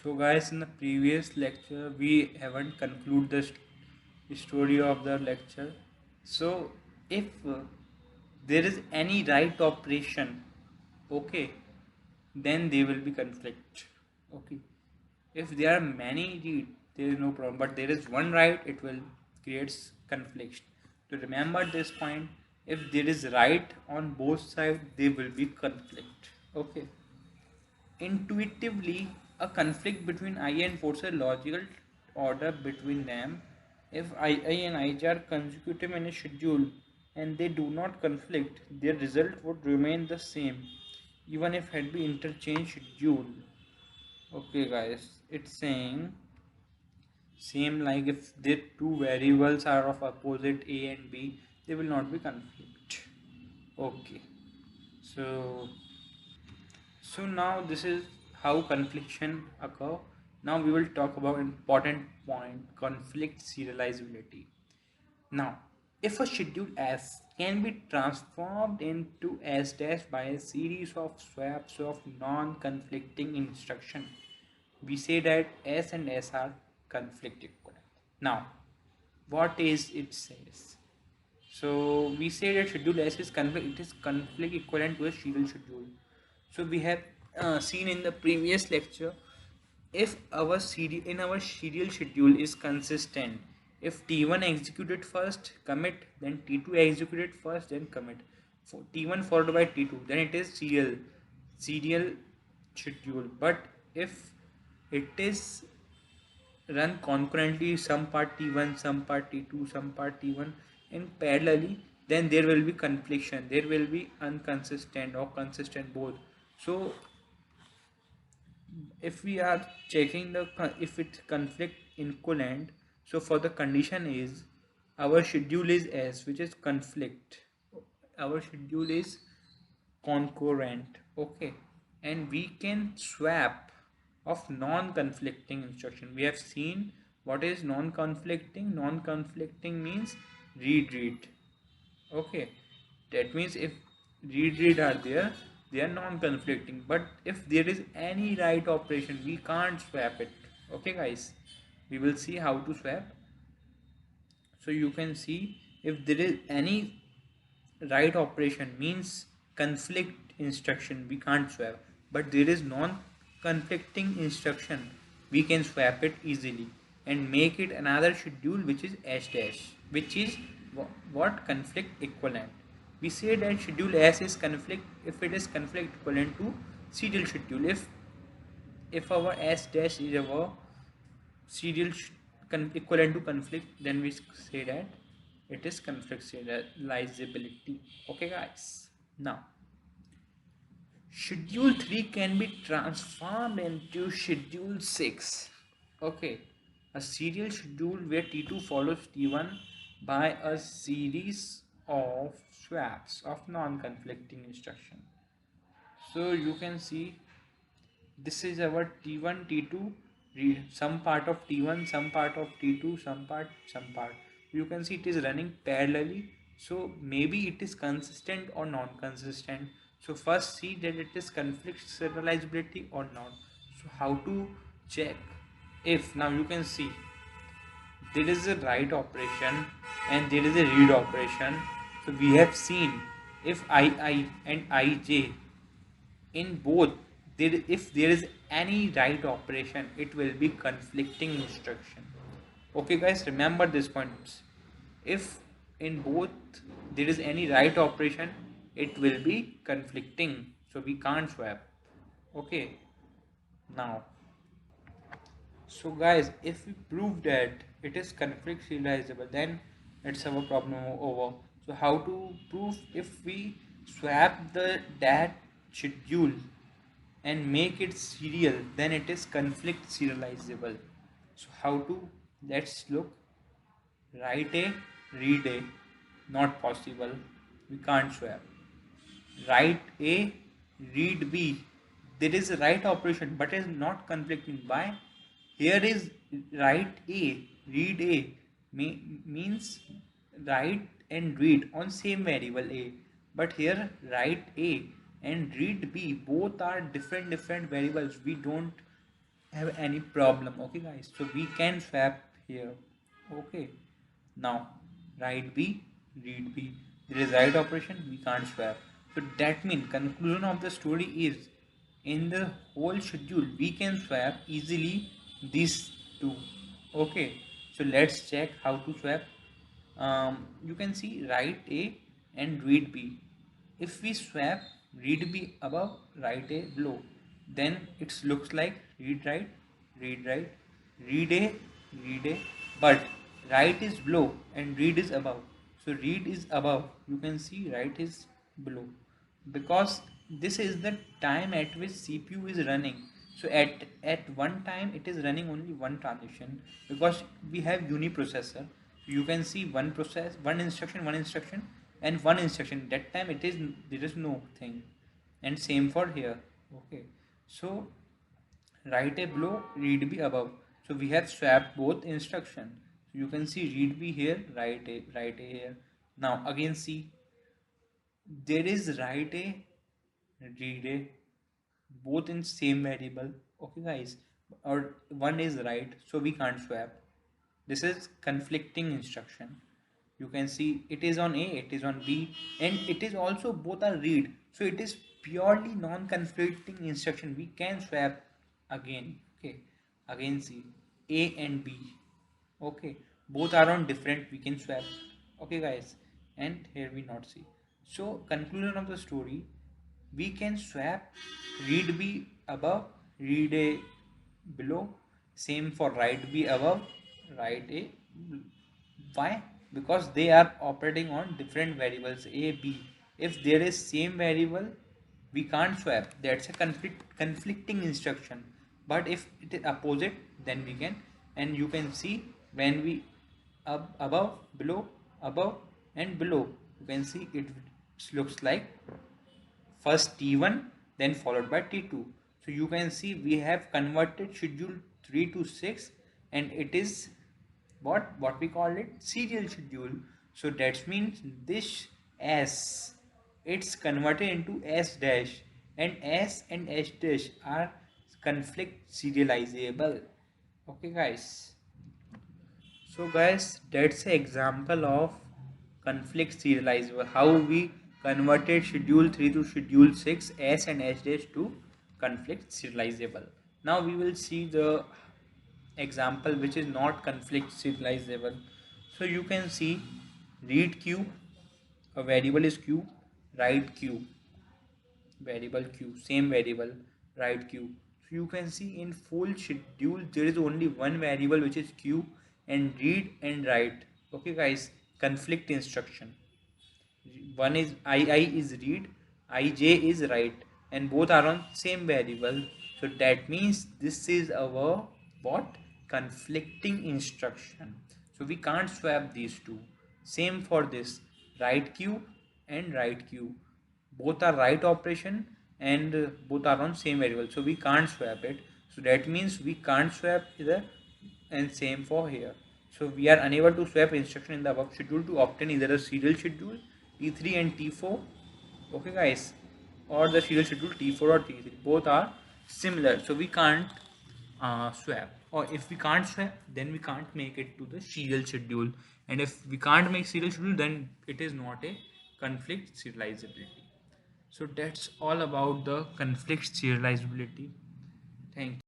So guys, in the previous lecture we haven't concluded the story of the lecture. So if there is any right operation, okay, then there will be conflict. Okay. If there are many read, there is no problem. But there is one right, it will creates conflict. To remember this point, if there is right on both sides, there will be conflict. Okay. Intuitively, a conflict between I and force a logical order between them. If I and ij are consecutive in a schedule and they do not conflict, their result would remain the same, even if had been interchanged schedule. Okay, guys, it's saying same like if the two variables are of opposite a and b, they will not be conflict. Okay, so now this is how confliction occur. Now we will talk about important point, conflict serializability. Now, if a schedule S can be transformed into S dash by a series of swaps of non-conflicting instruction, we say that S and S are conflict equivalent. Now, what is it says? So we say that schedule S is conflict. It is conflict equivalent to a serial schedule. So we have seen in the previous lecture, if our serial schedule is consistent, if T1 executed first, commit, then T2 executed first, then commit. For T1 followed by T2, then it is serial schedule. But if it is run concurrently, some part T1, some part T2, some part T1 in parallelly, then there will be confliction, there will be inconsistent or consistent both. So if we are checking the if it's conflict equivalent, so for the condition is our schedule is S, which is conflict, our schedule is concurrent, okay, and we can swap of non-conflicting instruction. We have seen what is non-conflicting. Non-conflicting means read, okay, that means if read are there, they are non-conflicting. But if there is any right operation, we can't swap it. Okay guys, we will see how to swap. So you can see, if there is any right operation means conflict instruction, we can't swap. But there is non-conflicting instruction, we can swap it easily and make it another schedule, which is S dash, which is what conflict equivalent. We say that schedule S is conflict if it is conflict equivalent to serial schedule. If our S dash is our serial equivalent to conflict, then we say that it is conflict serializability. Okay guys, now schedule 3 can be transformed into schedule 6. Okay, a serial schedule where T2 follows T1 by a series of swaps of non-conflicting instruction. So you can see this is our T1 T2, some part of T1, some part of T2, some part. You can see it is running parallelly, so maybe it is consistent or non-consistent. So first see that it is conflict serializability or not. So how to check? If now you can see there is a write operation and there is a read operation. So we have seen if I and ij in both, if there is any write operation, it will be conflicting instruction. Okay guys, remember this point. If in both there is any write operation, it will be conflicting, so we can't swap. Okay, now so guys, if we prove that it is conflict serializable, then it's our problem over. So how to prove? If we swap the that schedule and make it serial, then it is conflict serializable. So how to? Let's look. Write A, read A, not possible. We can't swap. Write A, read B. There is a write operation, but is not conflicting. Why? Here is write A, read A means write and read on same variable A. But here write A and read B both are different variables. We don't have any problem. Okay guys, so we can swap here. Okay, now write b, read b. There is write operation, we can't swap. So that means conclusion of the story is, in the whole schedule we can swap easily these two. Okay, so let's check how to swap. You can see write a and read b. If we swap read b above, write a below, then it looks like read right, read a, read a, but write is below and read is above. So read is above, you can see write is below, because this is the time at which CPU is running. So at one time it is running only one transaction, because we have uniprocessor. You can see one process, one instruction, and one instruction. That time it is, there is no thing. And same for here. Okay, so write a below, read b above. So we have swapped both instruction. So you can see read b here, write a here. Now again see, there is write a, read a, both in same variable. Okay guys, or one is right, so we can't swap. This is conflicting instruction. You can see it is on a, it is on b, and it is also both are read, so it is purely non-conflicting instruction, we can swap again. Okay, again see a and b. Okay, both are on different, we can swap. Okay guys, and here we not see. So conclusion of the story, we can swap read b above, read a below. Same for write b above, write a. Why? Because they are operating on different variables a, b. If there is same variable, we can't swap, that's a conflicting instruction. But if it is opposite, then we can. And you can see when we above, below, above, and below, you can see it looks like first T1 then followed by T2. So you can see we have converted schedule 3 to 6, and it is what we call it, serial schedule. So that means this S, it's converted into S dash, and S and S dash are conflict serializable. Okay guys, so guys, that's an example of conflict serializable. How we converted schedule 3 to schedule 6, S and S dash to conflict serializable. Now we will see the example which is not conflict serializable. So you can see read q, a variable is q, write q, variable q, same variable, write q. So you can see in full schedule there is only one variable which is q, and read and write. Okay guys, conflict instruction, one is I is read, ij is write, and both are on same variable. So that means this is our what, conflicting instruction. So we can't swap these two. Same for this, write q and write q, both are write operation, and both are on same variable, so we can't swap it. So that means we can't swap either. And same for here. So we are unable to swap instruction in the above schedule to obtain either a serial schedule T3 and T4. Okay guys, or the serial schedule T4 or T3, both are similar, so we can't swap. Or if we can't swap, then we can't make it to the serial schedule, and if we can't make serial schedule, then it is not a conflict serializability. So that's all about the conflict serializability. Thank you.